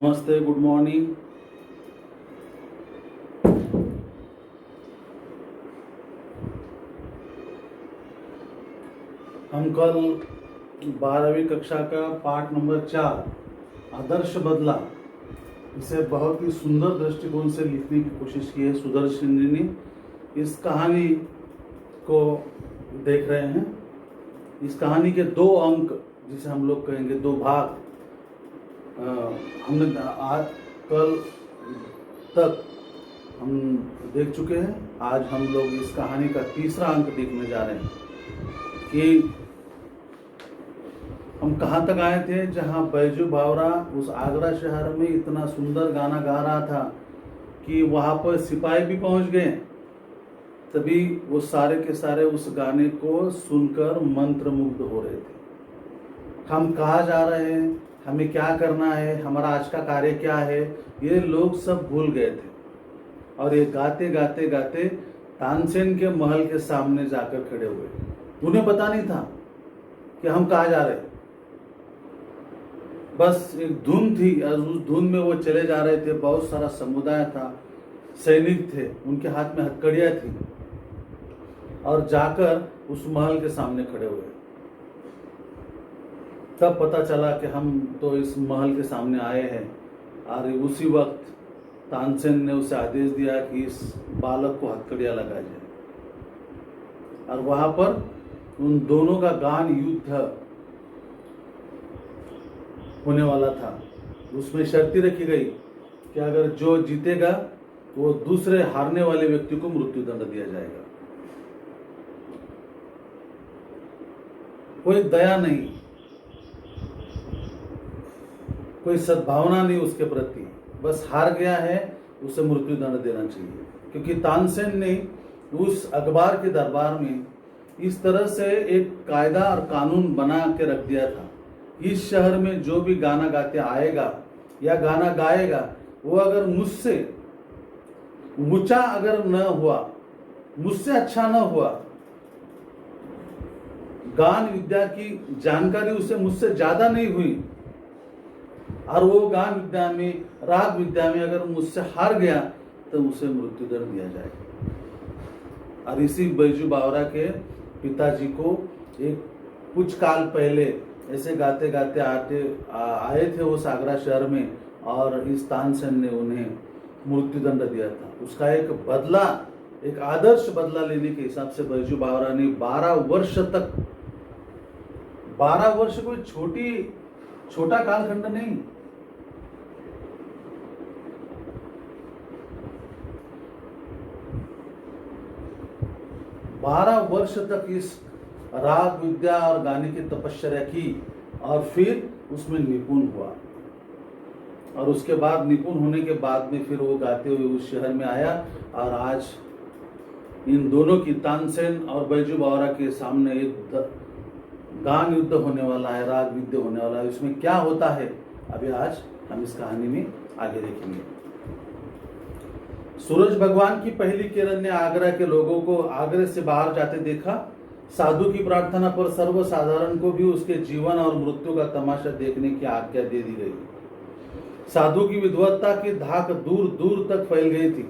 नमस्ते, good morning. हम कल 12वीं कक्षा का पाठ नंबर 4 आदर्श बदला, इसे बहुत ही सुंदर दृष्टिकोण से लिखने की कोशिश की है सुदर्शन जी ने। इस कहानी को देख रहे हैं। इस कहानी के 2 अंक, जिसे हम लोग कहेंगे 2 भाग, हमने आज कल तक हम देख चुके हैं। आज हम लोग इस कहानी का तीसरा अंक देखने जा रहे हैं कि हम कहाँ तक आए थे, जहाँ बैजू बावरा उस आगरा शहर में इतना सुंदर गाना गा रहा था कि वहाँ पर सिपाही भी पहुँच गए। तभी वो सारे के सारे उस गाने को सुनकर मंत्रमुग्ध हो रहे थे। हम कहाँ जा रहे हैं, हमें क्या करना है, हमारा आज का कार्य क्या है, ये लोग सब भूल गए थे। और ये गाते गाते गाते तानसेन के महल के सामने जाकर खड़े हुए। उन्हें पता नहीं था कि हम कहाँ जा रहे हैं। बस एक धुन थी और उस धुन में वो चले जा रहे थे। बहुत सारा समुदाय था, सैनिक थे, उनके हाथ में हथकड़ियाँ थी और जाकर उस महल के सामने खड़े हुए। तब पता चला कि हम तो इस महल के सामने आए हैं। और उसी वक्त तानसेन ने उसे आदेश दिया कि इस बालक को हथकड़ियाँ लगाई जाए। और वहां पर उन दोनों का गान युद्ध होने वाला था। उसमें शर्ती रखी गई कि अगर जो जीतेगा वो दूसरे हारने वाले व्यक्ति को मृत्युदंड दिया जाएगा। कोई दया नहीं, कोई सद्भावना नहीं उसके प्रति। बस हार गया है, उसे मृत्युदंड देना चाहिए। क्योंकि तानसेन ने उस अखबार के दरबार में इस तरह से एक कायदा और कानून बना के रख दिया था। इस शहर में जो भी गाना गाते आएगा या गाना गाएगा, वो अगर मुझसे ऊंचा अगर न हुआ, मुझसे अच्छा न हुआ, गान विद्या की जानकारी उसे मुझसे ज्यादा नहीं हुई और वो गान विद्या में, राग विद्या में अगर मुझसे हार गया, तो उसे मृत्युदंड दिया जाएगा। और इसी बैजू बावरा के पिताजी को एक कुछ काल पहले ऐसे गाते गाते आए थे वो आगरा शहर में, और इस तानसेन ने उन्हें मृत्युदंड दिया था। उसका एक बदला, एक आदर्श बदला लेने के हिसाब से बैजू बावरा ने 12 वर्ष तक, 12 वर्ष कोई छोटा कालखंड नहीं, 12 वर्ष तक इस राग विद्या और गाने की तपस्या की और फिर उसमें निपुण हुआ। और उसके बाद निपुण होने के बाद में फिर वो गाते हुए उस शहर में आया। और आज इन दोनों की, तानसेन और बैजू बावरा के सामने एक गान युद्ध होने वाला है, राग विद्या होने वाला है। इसमें क्या होता है अभी आज हम इस कहानी में आगे देखेंगे। सूरज भगवान की पहली किरण ने आगरा के लोगों को आगरे से बाहर जाते देखा। साधु की प्रार्थना पर सर्वसाधारण को भी उसके जीवन और मृत्यु का तमाशा देखने की आज्ञा दे दी गई। साधु की विद्वत्ता की धाक दूर दूर तक फैल गई थी।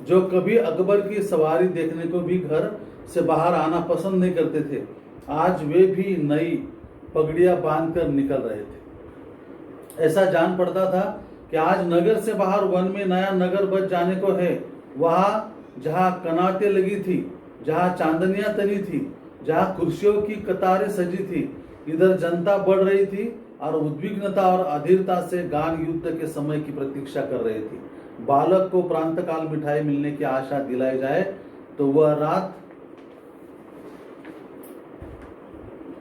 जो कभी अकबर की सवारी देखने को भी घर से बाहर आना पसंद नहीं करते थे, आज वे भी नई पगड़ियां बांधकर निकल रहे थे। ऐसा जान पड़ता था कि आज नगर से बाहर वन में नया नगर बच जाने को है। वहां जहां कनातें लगी थी, जहां चांदनियां तनी थी, जहां कुर्सियों की कतारें सजी थी, इधर जनता बढ़ रही थी और उद्विग्नता और अधीरता से गान युद्ध के समय की प्रतीक्षा कर रही थी। बालक को प्रांतकाल मिठाई मिलने की आशा दिलाई जाए तो वह रात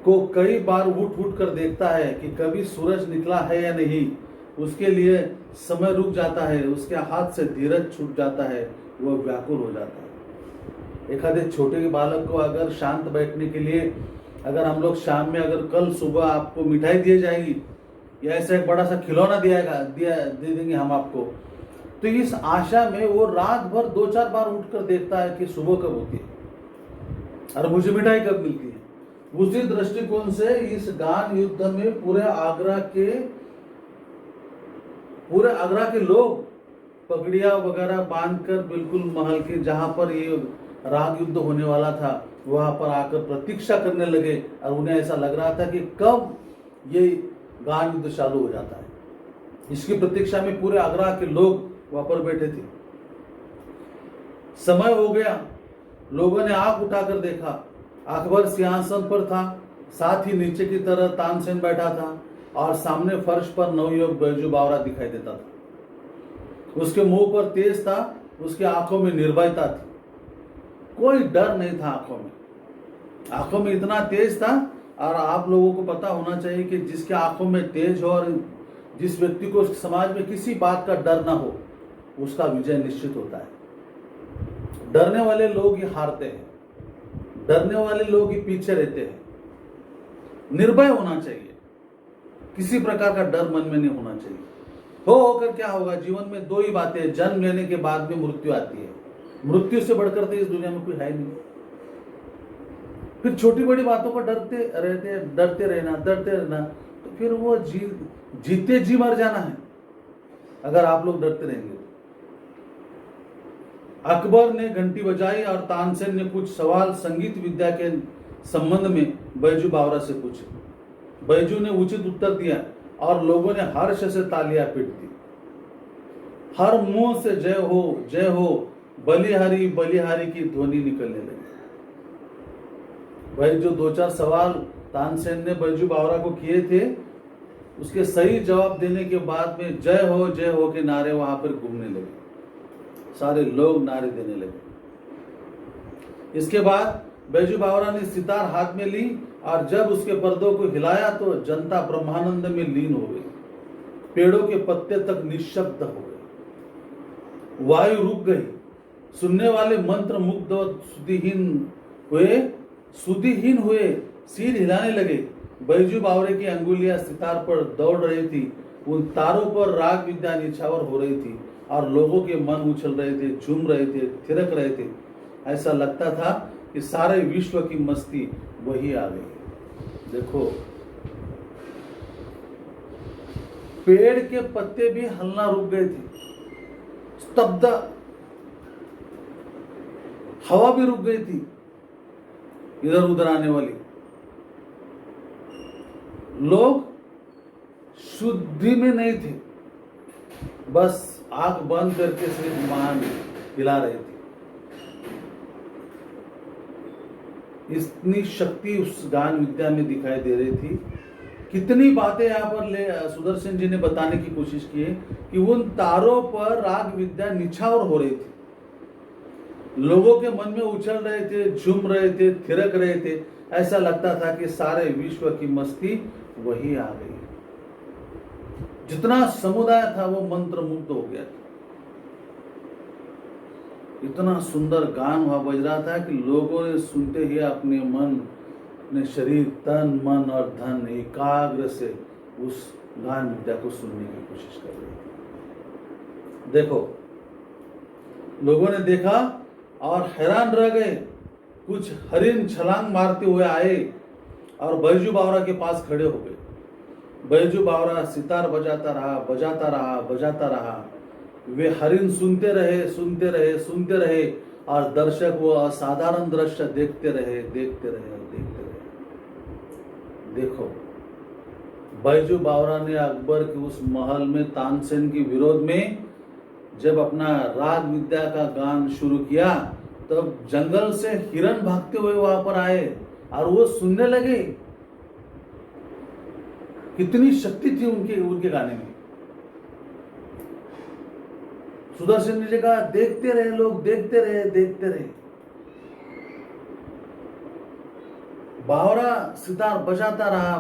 को कई बार उठ उठ कर देखता है कि कभी सूरज निकला है या नहीं। उसके लिए समय रुक जाता है, उसके हाथ से धीरज छूट जाता है, वह व्याकुल हो जाता है। एक आधे छोटे बालक को अगर शांत बैठने के लिए, अगर हम लोग शाम में, अगर कल सुबह आपको मिठाई दी जाएगी या ऐसा एक बड़ा सा खिलौना दे देंगे हम आपको, तो इस आशा में वो रात भर 2-4 बार उठकर देखता है कि सुबह कब होती है और मुझे मिठाई कब मिलती है। उसी दृष्टिकोण से इस गान युद्ध में पूरे आगरा के पूरे आगरा के लोग पगड़िया वगैरह बांधकर बिल्कुल महल के जहां पर ये राग युद्ध होने वाला था वहां पर आकर प्रतीक्षा करने लगे और उन्हें ऐसा लग रहा था कि कब ये गान युद्ध चालू हो जाता है। इसकी प्रतीक्षा में पूरे आगरा के लोग वहां पर बैठे थे। समय हो गया, लोगों ने आंख उठाकर देखा, अकबर सिंहासन पर था, साथ ही नीचे की तरफ तानसेन बैठा था और सामने फर्श पर नवयुवक बैजू बावरा दिखाई देता था। उसके मुंह पर तेज था, उसकी आंखों में निर्भयता थी, कोई डर नहीं था आंखों में इतना तेज था। और आप लोगों को पता होना चाहिए कि जिसके आंखों में तेज हो और जिस व्यक्ति को समाज में किसी बात का डर ना हो उसका विजय निश्चित होता है। डरने वाले लोग ही हारते हैं, डरने वाले लोग ही पीछे रहते हैं। निर्भय होना चाहिए, किसी प्रकार का डर मन में नहीं होना चाहिए। होकर क्या होगा, जीवन में दो ही बातें, जन्म लेने के बाद में मृत्यु आती है, मृत्यु से बढ़कर तो इस दुनिया में कोई है नहीं। फिर छोटी बड़ी बातों को डरते रहना, तो फिर वो जीते जी मर जाना है अगर आप लोग डरते रहेंगे। अकबर ने घंटी बजाई और तानसेन ने कुछ सवाल संगीत विद्या के संबंध में बैजू बावरा से पूछे। बैजू ने उचित उत्तर दिया और लोगों ने हर्ष से तालियां पीट दी। हर मुंह से जय हो बलिहारी बलिहारी की ध्वनि निकलने लगी। भाई जो दो चार सवाल तानसेन ने बैजू बावरा को किए थे उसके सही जवाब देने के बाद में जय हो के नारे वहां पर घूमने लगे, सारे लोग नारे देने लगे। इसके बाद बैजू बावरा ने सितार हाथ में ली और जब उसके पर्दों को हिलाया तो जनता ब्रह्मानंद में लीन हो गई। पेड़ों के पत्ते तक निशब्द हो गए, वायु रुक गई, सुनने वाले मंत्र मुग्ध और सुधिहीन हुए सिर हिलाने लगे। बैजू बावरे की अंगुलियां सितार पर दौड़ रही थी, उन तारों पर राग विद्या निछावर हो रही थी और लोगों के मन उछल रहे थे, झूम रहे थे, थिरक रहे थे। ऐसा लगता था कि सारे विश्व की मस्ती वही आ गई। देखो, पेड़ के पत्ते भी हलना रुक गए थे, स्तब्ध, हवा भी रुक गई थी इधर उधर आने वाली। लोग शुद्धि में नहीं थे, बस आंख बंद करके सिर्फ मान हिला रहे थे। इतनी शक्ति उस गान विद्या में दिखाई दे रही थी। कितनी बातें यहाँ पर सुदर्शन जी ने बताने की कोशिश की है कि उन तारों पर राग विद्या निछावर हो रही थी, लोगों के मन में उछल रहे थे, झूम रहे थे, थिरक रहे थे। ऐसा लगता था कि सारे विश्व की मस्ती वही आ गई। जितना समुदाय था वो मंत्र मुग्ध हो गया था। इतना सुंदर गान वहां बज रहा था कि लोगों ने सुनते ही अपने मन, अपने शरीर, तन, मन और धन एकाग्र से उस गान विद्या को सुनने की कोशिश कर रहे थे। देखो, लोगों ने देखा और हैरान रह गए। कुछ हरिन छलांग मारते हुए आए और बैजू बावरा के पास खड़े हो गए। बैजू बावरा सितार बजाता रहा। वे हरिन सुनते रहे और दर्शक वो असाधारण दृश्य देखते रहे। देखो, बैजू बावरा ने अकबर के उस महल में तानसेन के विरोध में जब अपना राग विद्या का गान शुरू किया तब जंगल से हिरन भागते हुए वहां पर आए और वो सुनने लगे। कितनी शक्ति थी उनके गाने में। सुदर्शन जी कहा, देखते रहे लोग, देखते रहे। बावरा सितार बजाता रहा।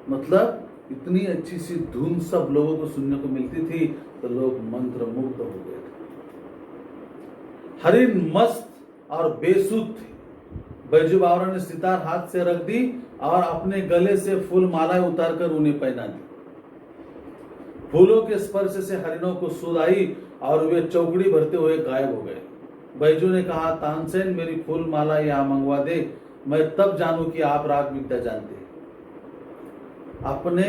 मतलब इतनी अच्छी सी धुन सब लोगों को सुनने को मिलती थी तो लोग मंत्र मुग्ध हो गए थे। हरिन मस्त और बेसुध थे। बैजू बावरा ने सितार हाथ से रख दी और अपने गले से फूल मालाएं उतारकर उन्हें पहना दी। फूलों के स्पर्श से हरिनों को सुध आई और वे चौकड़ी भरते हुए गायब हो गए। बैजू ने कहा, तानसेन मेरी फूल माला यहाँ मंगवा दे, मैं तब जानूं कि आप राग विद्या जानते हैं। अपने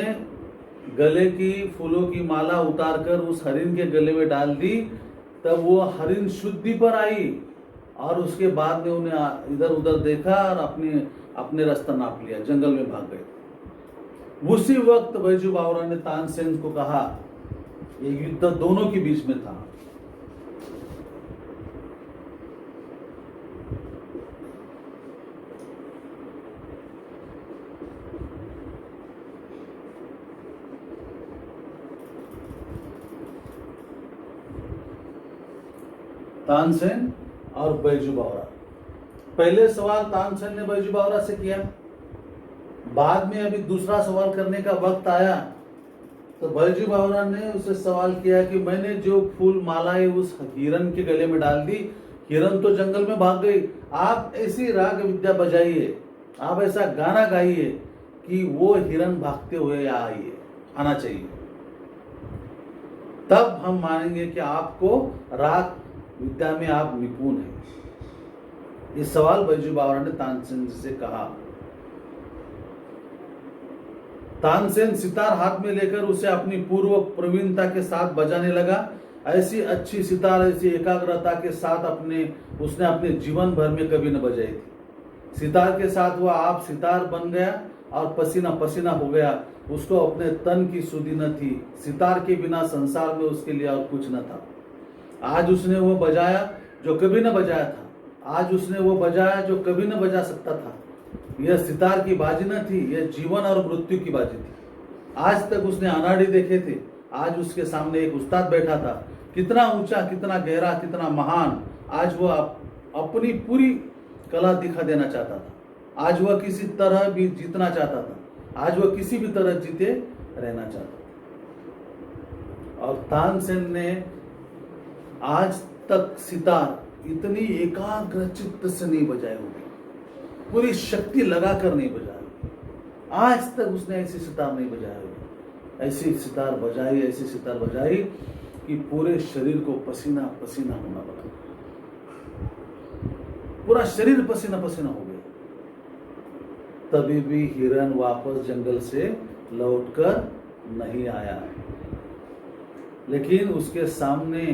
गले की फूलों की माला उतारकर उस हरिन के गले में डाल दी, तब वो हरिन शुद्धि पर आई और उसके बाद में उन्हें इधर उधर देखा और अपने रास्ता नाप लिया, जंगल में भाग गए। उसी वक्त बैजू बावरा ने तानसेन को कहा, ये युद्ध दोनों के बीच में था। तानसेन और बैजू बावरा। पहले सवाल तानसेन ने बैजू बावरा से किया, बाद में अभी दूसरा सवाल करने का वक्त आया तो बैजू बावरा ने उसे सवाल किया कि मैंने जो फूल मालाएं उस हिरन के गले में डाल दी, हिरन तो जंगल में भाग गई, आप ऐसी राग विद्या बजाइए, आप ऐसा गाना गाइए कि वो हिरन भागते हुए आना चाहिए, तब हम मानेंगे कि आपको राग विद्या में आप निपुण हैं। ये सवाल बैजू बावरा ने तानसेन से कहा। तानसेन सितार हाथ में लेकर उसे अपनी पूर्व प्रवीणता के साथ बजाने लगा। ऐसी अच्छी सितार, ऐसी एकाग्रता के साथ उसने अपने जीवन भर में कभी न बजाई थी। सितार के साथ वह आप सितार बन गया और पसीना पसीना हो गया। उसको अपने तन की सुधि न थी। सितार के बिना संसार में उसके लिए और कुछ न था। आज उसने वो बजाया जो कभी न बजाया था। आज उसने वो बजाया जो कभी न बजा सकता था। यह सितार की बाजी न थी, यह जीवन और मृत्यु की बाजी थी। आज तक उसने अनाड़ी देखे थे, आज उसके सामने एक उस्ताद बैठा था। कितना ऊंचा, कितना गहरा, कितना महान। आज वह अपनी पूरी कला दिखा देना चाहता था। आज वह किसी तरह भी जीतना चाहता था। आज वह किसी भी तरह जीते रहना चाहता था। और तानसेन ने आज तक सितार इतनी एकाग्रचित्त से नहीं बजाई होगी, पूरी शक्ति लगाकर नहीं बजाई। आज तक उसने ऐसी सितार नहीं बजाई होगी। ऐसी सितार बजाई कि पूरे शरीर को पसीना पसीना होना लगा। पूरा शरीर पसीना पसीना हो गया। तभी भी हिरन वापस जंगल से लौटकर नहीं आया। लेकिन उसके सामने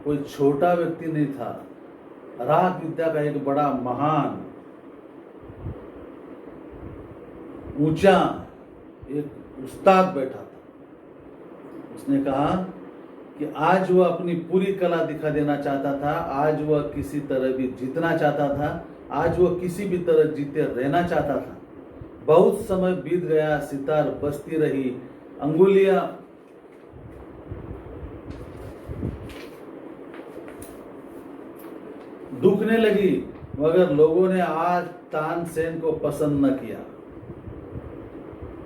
कोई छोटा व्यक्ति नहीं था। राग विद्या का एक बड़ा महान, ऊंचा एक उस्ताद बैठा था। उसने कहा कि आज वह अपनी पूरी कला दिखा देना चाहता था। आज वह किसी तरह भी जीतना चाहता था। आज वह किसी भी तरह जीते रहना चाहता था। बहुत समय बीत गया, सितार बजती रही, अंगुलियां दुखने लगी, मगर लोगों ने आज तानसेन को पसंद न किया।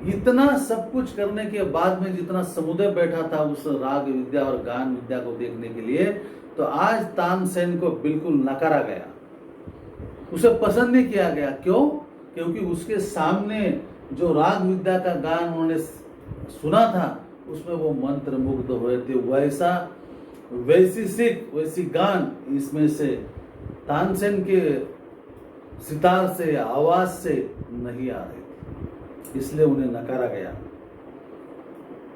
इतना सब कुछ करने के बाद में जितना समुदाय बैठा था उस राग विद्या और गान विद्या को देखने के लिए, तो आज तानसेन को बिल्कुल नकारा गया। उसे पसंद नहीं किया गया। क्यों? क्योंकि उसके सामने जो राग विद्या का गान उन्होंने सुना था उसमें वो मंत्र मुग्ध हुए थे। वैसी गान इसमें से तानसेन के सितार से, आवाज से नहीं आ रहे थे, इसलिए उन्हें नकारा गया।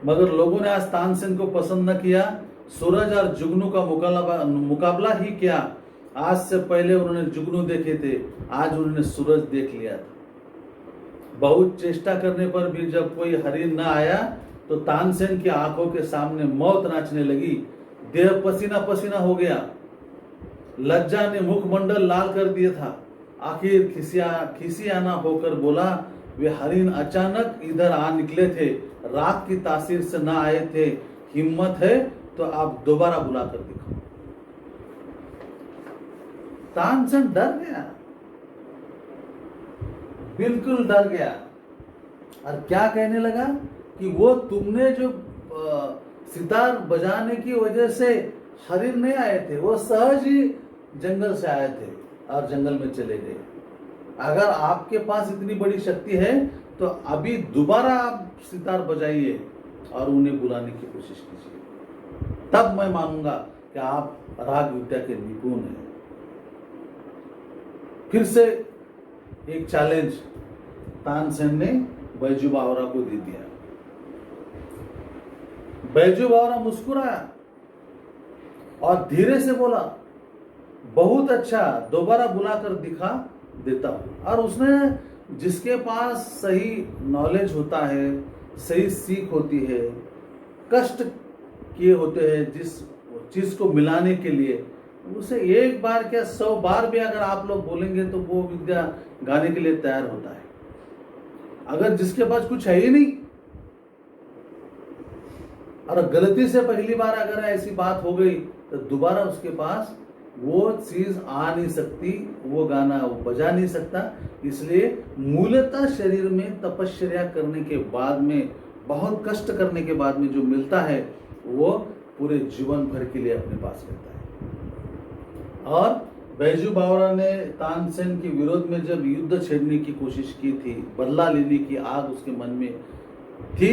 मगर लोगों ने आज तानसेन को पसंद न किया। सूरज और जुगनू का मुकाबला ही क्या, आज से पहले उन्होंने जुगनू देखे थे, आज उन्होंने सूरज देख लिया था। बहुत चेष्टा करने पर भी जब कोई हरिन न आया तो तानसेन की आंखों के सामने मौत नाचने लगी। देह पसीना पसीना हो गया। लज्जा ने मुखमंडल लाल कर दिया था। आखिर खिसियाना होकर बोला, वे हरिन अचानक इधर आ निकले थे, रात की तासीर से ना आए थे। हिम्मत है तो आप दोबारा बुला कर दिखाओ। तानसेन डर गया, बिल्कुल डर गया। और क्या कहने लगा कि वो तुमने जो सितार बजाने की वजह से हरिन नहीं आए थे, वो सहज ही जंगल से आए थे और जंगल में चले गए। अगर आपके पास इतनी बड़ी शक्ति है तो अभी दोबारा आप सितार बजाइए और उन्हें बुलाने की कोशिश कीजिए, तब मैं मानूंगा कि आप राग विद्या के निपुण हैं। फिर से एक चैलेंज तानसेन ने बैजू बावरा को दे दिया। बैजू बावरा मुस्कुराया और धीरे से बोला, बहुत अच्छा, दोबारा बुलाकर दिखा देता हूं। और उसने, जिसके पास सही नॉलेज होता है, सही सीख होती है, कष्ट किए होते हैं जिस चीज को मिलाने के लिए, उसे एक बार क्या 100 बार भी अगर आप लोग बोलेंगे तो वो विद्या गाने के लिए तैयार होता है। अगर जिसके पास कुछ है ही नहीं, और गलती से पहली बार अगर ऐसी बात हो गई तो दोबारा उसके पास वो चीज आ नहीं सकती, वो गाना वो बजा नहीं सकता। इसलिए मूलतः शरीर में तपस्या करने के बाद में, बहुत कष्ट करने के बाद में जो मिलता है वो पूरे जीवन भर के लिए अपने पास रहता है। और बैजू बावरा ने तानसेन के विरोध में जब युद्ध छेड़ने की कोशिश की थी, बदला लेने की आग उसके मन में थी,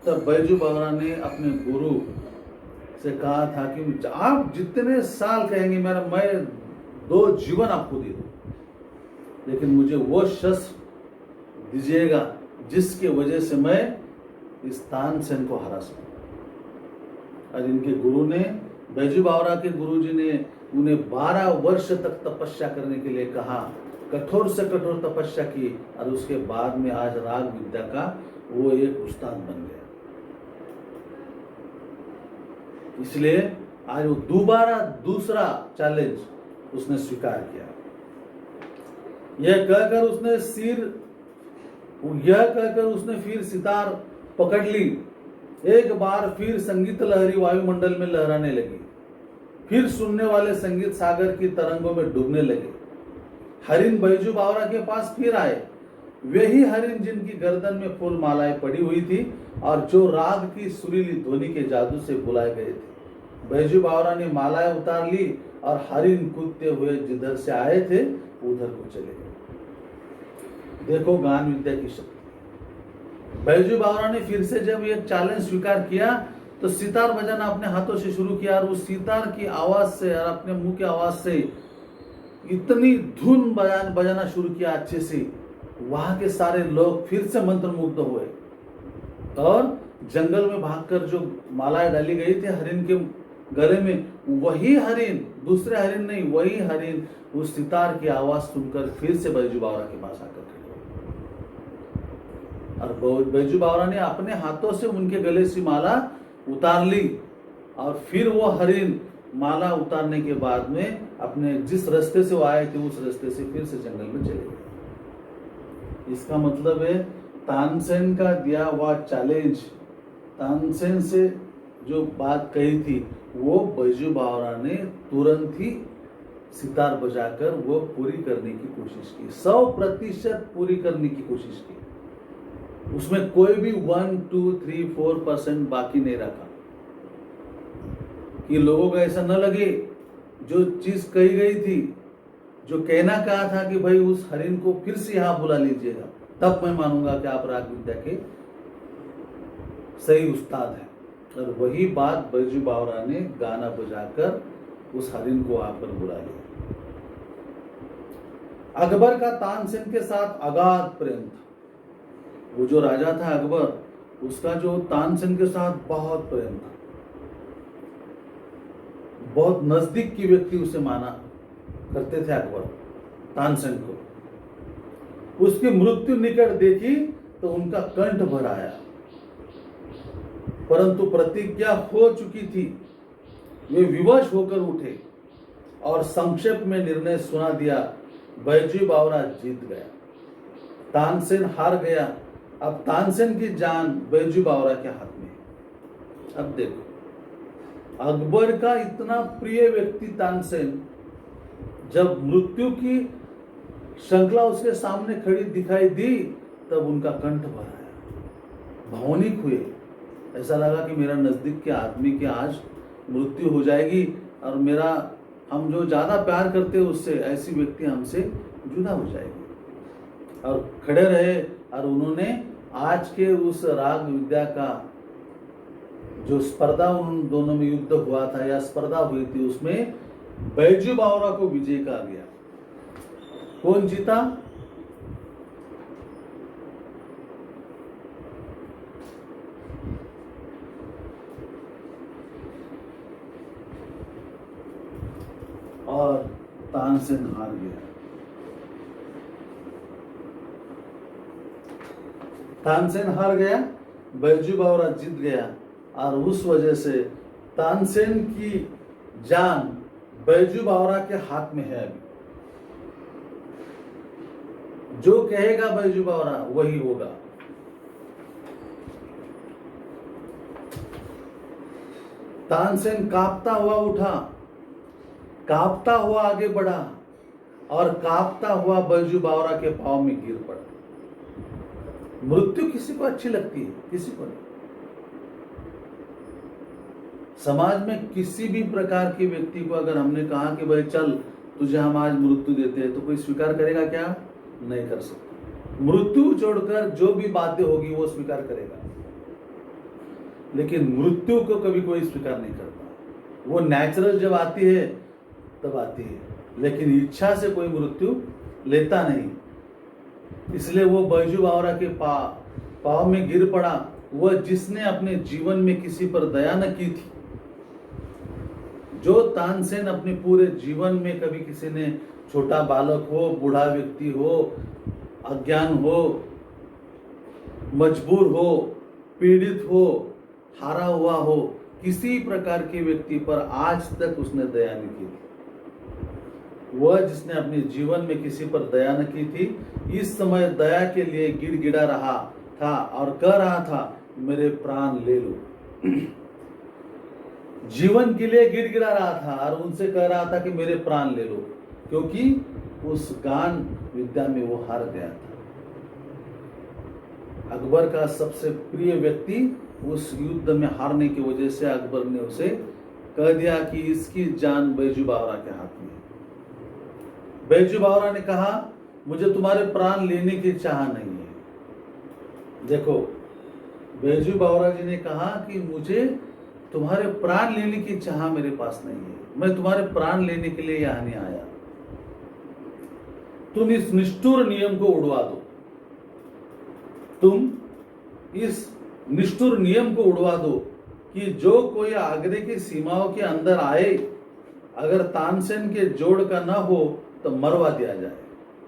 तब बैजू बावरा ने अपने गुरु से कहा था कि आप जितने साल कहेंगे मैं 2 जीवन आपको दे दूं, लेकिन मुझे वो शस्त्र दीजिएगा जिसके वजह से मैं इस तानसेन को हरा सकूं। और इनके गुरु ने, बैजू बावरा के गुरुजी ने उन्हें 12 वर्ष तक तपस्या करने के लिए कहा, कठोर से कठोर तपस्या की, और उसके बाद में आज राग विद्या का वो एक उस्ताद बन गया। इसलिए आज वो दूसरा चैलेंज उसने स्वीकार किया। यह कहकर उसने फिर सितार पकड़ ली। एक बार फिर संगीत लहरी वायुमंडल में लहराने लगी, फिर सुनने वाले संगीत सागर की तरंगों में डूबने लगे। हरिन बैजू बावरा के पास फिर आए, वही हरिन जिनकी गर्दन में फूल मालाएं पड़ी हुई थी और जो राग की सुरीली ध्वनि के जादू से बुलाए गए थे। बैजू बावरा ने मालाएं उतार ली और हरिन कूदते हुए जिधर से आए थे उधर को चले गए। देखो गान विद्या की शक्ति। बैजू बावरा ने फिर से जब एक चैलेंज स्वीकार किया तो सितार बजाना अपने हाथों से शुरू किया, और उस सितार की आवाज से और अपने मुंह की आवाज से इतनी धुन बजाना शुरू किया अच्छे से, वहां के सारे लोग फिर से मंत्रमुग्ध हुए। और जंगल में भागकर जो मालाएं डाली गई थी हरिन के गले में, वही हरिन, दूसरे हरिन नहीं, वही हरिन उस सितार की आवाज सुनकर फिर से बैजू बावरा के पास आकर खड़े। और बैजू बावरा ने अपने हाथों से उनके गले से माला उतार ली, और फिर वो हरिन माला उतारने के बाद में अपने जिस रास्ते से वो आए थे उस रास्ते से फिर से जंगल में चले गए। इसका मतलब है तानसेन का दिया हुआ चैलेंज, तानसेन से जो बात कही थी वो बैजू बावरा ने तुरंत ही सितार बजाकर वो पूरी करने की कोशिश की, 100% पूरी करने की कोशिश की। उसमें कोई भी 1, 2, 3, 4% बाकी नहीं रखा कि लोगों को ऐसा न लगे जो चीज कही गई थी, जो कहना कहा था कि भाई उस हरिन को फिर से यहां बुला लीजिएगा, तब मैं मानूंगा कि आप राग विद्या के सही उस्ताद हैं। और वही बात बैजू बावरा ने गाना बजाकर उस हरिन को आकर बुला लिया। अकबर का तानसेन के साथ अगाध प्रेम था। वो जो राजा था अकबर, उसका जो तानसेन के साथ बहुत प्रेम था, बहुत नजदीक की व्यक्ति उसे माना करते थे अकबर तानसेन को। उसकी मृत्यु निकट देखी तो उनका कंठ भर आया, परंतु प्रतिज्ञा हो चुकी थी। वे विवश होकर उठे और संक्षेप में निर्णय सुना दिया। बैजू बावरा जीत गया, तानसेन हार गया। अब तानसेन की जान बैजू बावरा के हाथ में है। अब देखो, अकबर का इतना प्रिय व्यक्ति तानसेन, जब मृत्यु की श्रृंखला उसके सामने खड़ी दिखाई दी तब उनका कंठ भर आया, भावनिक हुए। ऐसा लगा कि मेरा नजदीक के आदमी की आज मृत्यु हो जाएगी और हम जो ज्यादा प्यार करते हैं उससे, ऐसी व्यक्ति हमसे जुदा हो जाएगी। और खड़े रहे और उन्होंने आज के उस राग विद्या का जो स्पर्धा उन दोनों में युद्ध हुआ था या स्पर्धा हुई थी, उसमें बैजू बावरा को विजय कहा गया। कौन जीता? और तानसेन हार गया। तानसेन हार गया, बैजू बावरा जीत गया, और उस वजह से तानसेन की जान बैजू बावरा के हाथ में है। अभी जो कहेगा बैजू बावरा वही होगा। तानसेन कांपता हुआ उठा, कांपता हुआ आगे बढ़ा, और कांपता हुआ बैजू बावरा के पांव में गिर पड़ा। मृत्यु किसी को अच्छी लगती है? किसी को नहीं। समाज में किसी भी प्रकार के व्यक्ति को अगर हमने कहा कि भाई चल तुझे हम आज मृत्यु देते हैं, तो कोई स्वीकार करेगा क्या? नहीं कर सकता। मृत्यु छोड़कर जो भी बातें होगी वो स्वीकार करेगा, लेकिन मृत्यु को कभी कोई स्वीकार नहीं करता। वो नेचुरल जब आती है तब आती है, लेकिन इच्छा से कोई मृत्यु लेता नहीं। इसलिए वो बैजू बावरा के पांव में गिर पड़ा। वह जिसने अपने जीवन में किसी पर दया न की थी, जो तानसेन अपने पूरे जीवन में कभी किसी ने, छोटा बालक हो, बूढ़ा व्यक्ति हो, अज्ञान हो, मजबूर हो, पीड़ित हो, हारा हुआ हो, किसी प्रकार के व्यक्ति पर आज तक उसने दया नहीं की थी। वह जिसने अपने जीवन में किसी पर दया न की थी, इस समय दया के लिए गिड़गिड़ा रहा था और कह रहा था मेरे प्राण ले लो। जीवन के लिए गिड़गिड़ा रहा था और उनसे कह रहा था कि मेरे प्राण ले लो, क्योंकि उस गान विद्या में वो हार गया था। अकबर का सबसे प्रिय व्यक्ति उस युद्ध में हारने की वजह से अकबर ने उसे कह दिया कि इसकी जान बैजू बावरा के हाथ में है। बैजू बावरा ने कहा मुझे तुम्हारे प्राण लेने की चाह नहीं है। देखो, बैजू बावरा जी ने कहा कि मुझे तुम्हारे प्राण लेने की चाह मेरे पास नहीं है, मैं तुम्हारे प्राण लेने के लिए यहां नहीं आया। तुम इस निष्ठुर नियम को उड़वा दो, तुम इस निष्ठुर नियम को उड़वा दो कि जो कोई आगरे की सीमाओं के अंदर आए, अगर तानसेन के जोड़ का ना हो तो मरवा दिया जाए।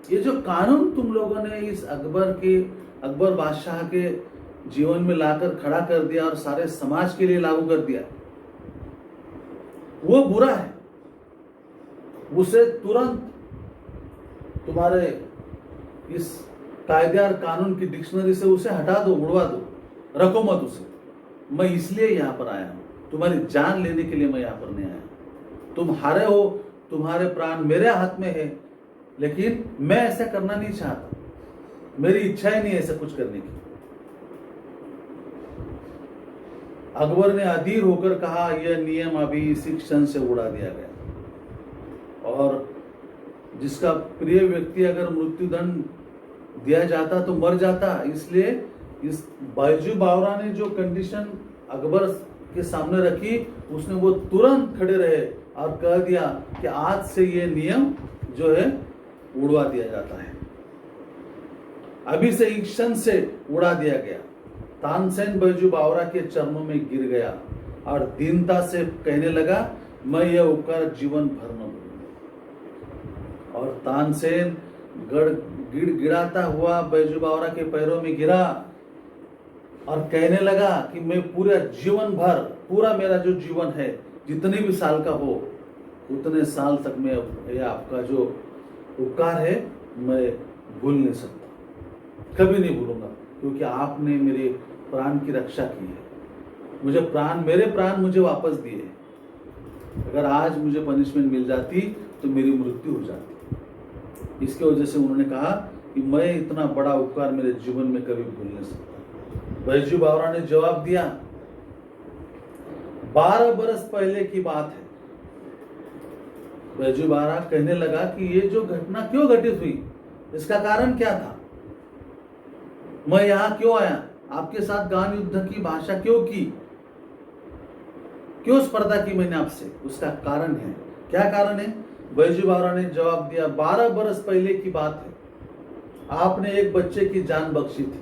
ये जो कानून तुम लोगों ने इस अकबर बादशाह के जीवन में लाकर खड़ा कर दिया और सारे समाज के लिए लागू कर दिया, वो बुरा है। उसे तुरंत तुम्हारे इस कायदे और कानून की डिक्शनरी से उसे हटा दो, उड़वा दो, रखो मत उसे। मैं इसलिए यहां पर आया हूं, तुम्हारी जान लेने के लिए मैं यहां पर नहीं आया। तुम हारे हो, तुम्हारे प्राण मेरे हाथ में है, लेकिन मैं ऐसा करना नहीं चाहता, मेरी इच्छा ही नहीं है ऐसा कुछ करने की। अकबर ने अधीर होकर कहा यह नियम अभी इसी क्षण से उड़ा दिया गया, और जिसका प्रिय व्यक्ति अगर मृत्युदंड दिया जाता तो मर जाता। इसलिए इस बैजू बावरा ने जो कंडीशन अकबर के सामने रखी, उसने वो तुरंत खड़े रहे और कह दिया कि आज से ये नियम जो है उड़वा दिया जाता है, अभी से इस क्षण से उड़ा दिया गया। तानसेन बैजू बावरा के चरणों में गिर गया और दीनता से कहने लगा मैं यह उपकार जीवन भर न भूलूंगा। और तानसेन गिड़गिड़ाता हुआ बैजू बावरा के पैरों में गिरा और कहने लगा कि मैं पूरा जीवन भर, पूरा मेरा जो जीवन है, जितने भी साल का हो उतने साल तक मैं यह आपका जो उपकार है मैं भूल नहीं सकता, कभी नहीं भूलूंगा, क्योंकि आपने मेरे प्राण की रक्षा की है। मेरे प्राण मुझे वापस दिए। अगर आज मुझे पनिशमेंट मिल जाती तो मेरी मृत्यु हो जाती। इसके वजह से उन्होंने कहा कि मैं इतना बड़ा उपकार मेरे जीवन में कभी भूल नहीं सकता। बैजू बावरा ने जवाब दिया 12 बरस पहले की बात है। बैजू बावरा कहने लगा कि ये जो घटना क्यों घटित हुई, इसका कारण क्या था, मैं यहां क्यों आया, आपके साथ गान युद्ध की भाषा क्यों की, क्यों स्पर्धा की मैंने आपसे, उसका कारण है। क्या कारण है? बैजू बावरा ने जवाब दिया 12 बरस पहले की बात है, आपने एक बच्चे की जान बख्शी थी,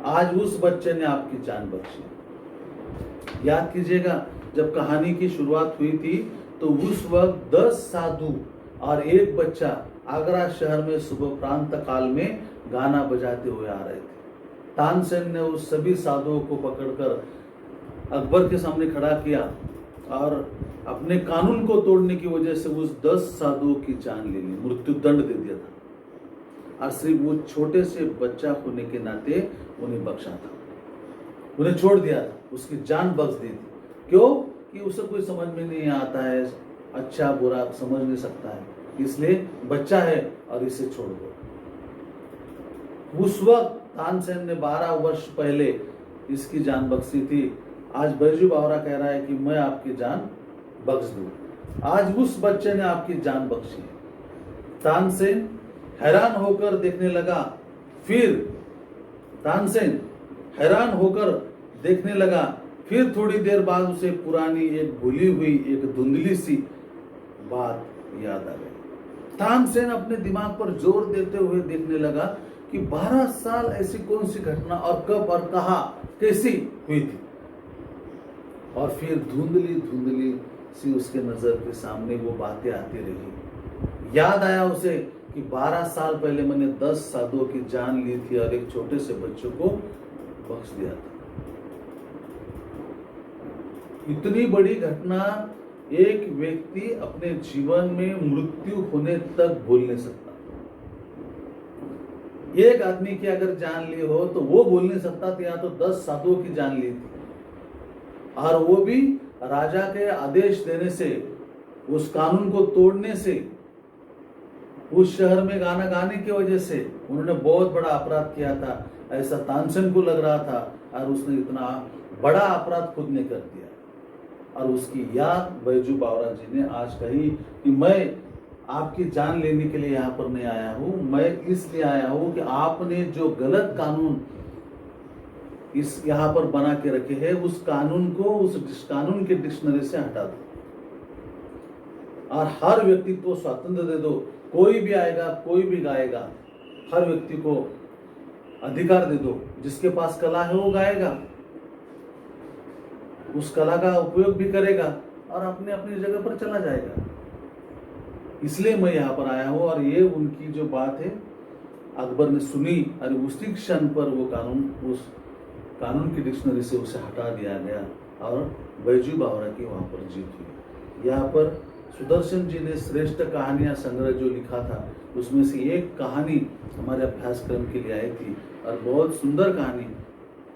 आज उस बच्चे ने आपकी जान बख्शी। याद कीजिएगा, जब कहानी की शुरुआत हुई थी तो उस वक्त 10 साधु और एक बच्चा आगरा शहर में सुबह प्रांत काल में गाना बजाते हुए आ रहे थे। तानसेन ने उस सभी साधुओं को पकड़कर अकबर के सामने खड़ा किया और अपने कानून को तोड़ने की वजह से उस 10 साधुओं की जान ले ली, मृत्यु दंड दे दिया था। और सिर्फ वो छोटे से बच्चा होने के नाते उन्हें बख्शा था, उन्हें छोड़ दिया था, उसकी जान बख्श दी थी। क्यों? कि उसे कोई समझ में नहीं आता है, अच्छा बुरा समझ नहीं सकता है, इसलिए बच्चा है और इसे छोड़ दो। उस वक्त तानसेन ने 12 वर्ष पहले इसकी जान बख्शी थी। आज बैजू बावरा कह रहा है कि मैं आपकी जान बख्श दूं। आज उस बच्चे ने आपकी जान बख्शी है। तानसेन हैरान होकर देखने लगा, फिर तानसेन हैरान होकर देखने लगा, फिर थोड़ी देर बाद उसे पुरानी एक भूली हुई एक धुंधली सी बात याद आ गई। तानसेन अपने दिमाग पर जोर देते हुए देखने लगा कि 12 साल ऐसी कौन सी घटना और कब और कहां कैसी हुई थी। और फिर धुंधली धुंधली सी उसके नजर के सामने वो बातें आती रही। याद आया उसे कि 12 साल पहले मैंने 10 साधुओं की जान ली थी और एक छोटे से बच्चों को बख्श दिया था। इतनी बड़ी घटना एक व्यक्ति अपने जीवन में मृत्यु होने तक भूल नहीं सकता। एक आदमी की अगर जान ली हो तो वो बोल नहीं सकता था, या तो 10 साधुओं की जान ली थी, और वो भी राजा के आदेश देने से, उस कानून को तोड़ने से, उस शहर में गाना गाने की वजह से उन्होंने बहुत बड़ा अपराध किया था, ऐसा तानसेन को लग रहा था। और उसने इतना बड़ा अपराध खुद ने कर दिया। और उसकी याद बैजू बावरा जी ने आज कही कि मैं आपकी जान लेने के लिए यहाँ पर नहीं आया हूँ, मैं इसलिए आया हूँ कि आपने जो गलत कानून इस यहाँ पर बना के रखे हैं, उस कानून को, उस कानून के डिक्शनरी से हटा दो और हर व्यक्ति को स्वातंत्र दे दो। कोई भी आएगा, कोई भी गाएगा, हर व्यक्ति को अधिकार दे दो। जिसके पास कला है वो गाएगा, उस कला का उपयोग भी करेगा और अपने अपनी जगह पर चला जाएगा। इसलिए मैं यहाँ पर आया हूँ। और ये उनकी जो बात है अकबर ने सुनी और उसी क्षण पर वो कानून, उस कानून की डिक्शनरी से उसे हटा दिया गया और बैजू बावरा की वहाँ पर जीत हुई। यहाँ पर सुदर्शन जी ने श्रेष्ठ कहानियाँ संग्रह जो लिखा था, उसमें से एक कहानी हमारे अभ्यासक्रम के लिए आई थी और बहुत सुंदर कहानी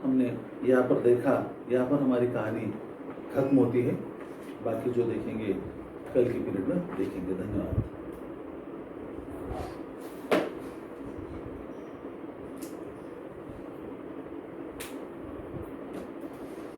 हमने यहाँ पर देखा। यहाँ पर हमारी कहानी खत्म होती है, बाकी जो देखेंगे कल के पीरियड में देखेंगे। धन्यवाद।